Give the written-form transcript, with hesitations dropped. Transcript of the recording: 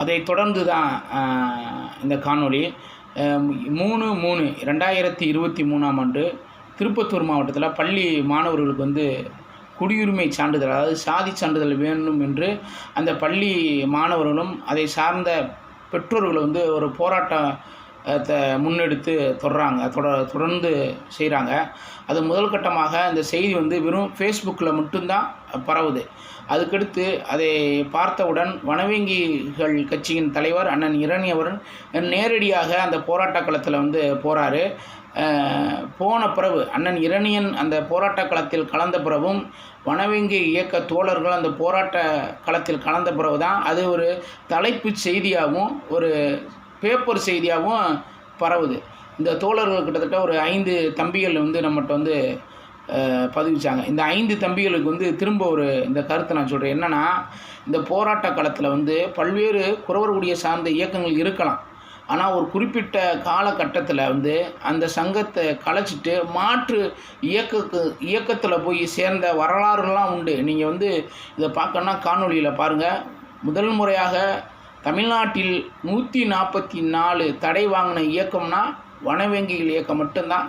அதைத் தொடர்ந்து தான் இந்த காணொளி 3/3/2023ஆம் ஆண்டு திருப்பத்தூர் மாவட்டத்தில் பள்ளி மாணவர்களுக்கு வந்து குடியுரிமை சான்றிதழ், அதாவது சாதி சான்றிதழ் வேண்டும் என்று அந்த பள்ளி மாணவர்களும் அதை சார்ந்த பெற்றோர்கள் வந்து ஒரு போராட்டத்தை முன்னெடுத்து தொடர்ந்து செய்கிறாங்க. அது முதல் கட்டமாக இந்த செய்தி வந்து வெறும் ஃபேஸ்புக்கில் மட்டும்தான் பரவுது. அதுக்கடுத்து அதை பார்த்தவுடன் வனவேங்கிகள் கட்சியின் தலைவர் அண்ணன் இரணி அவர்கள் நேரடியாக அந்த போராட்ட களத்தில் வந்து போகிறாரு. போன பிறகு அண்ணன் இரணியன் அந்த போராட்ட களத்தில் கலந்த பிறகும் வனவேங்கி இயக்க தோழர்கள் அந்த போராட்ட களத்தில் கலந்த பிறகு தான் அது ஒரு தலைப்பு செய்தியாகவும் ஒரு பேப்பர் செய்தியாகவும் பரவுது. இந்த தோழர்கள் கிட்டத்தட்ட ஒரு 5 தம்பிகள் வந்து நம்மகிட்ட வந்து பதிவிச்சாங்க. இந்த 5 தம்பிகளுக்கு வந்து திரும்ப இந்த கருத்தை நான் சொல்கிறேன். என்னென்னா, இந்த போராட்ட களத்தில் வந்து பல்வேறு குறவர்குடியை சார்ந்த இயக்கங்கள் இருக்கலாம். ஆனால் ஒரு குறிப்பிட்ட காலகட்டத்தில் வந்து அந்த சங்கத்தை கலைச்சிட்டு மாற்று இயக்கத்தில் போய் சேர்ந்த வரலாறுலாம் உண்டு. நீங்கள் வந்து இதை பார்க்கணுன்னா காணொலியில் பாருங்கள். முதல் முறையாக தமிழ்நாட்டில் 144 தடை வாங்கின இயக்கம்னா வனவேங்கிகள் இயக்கம் மட்டும்தான்.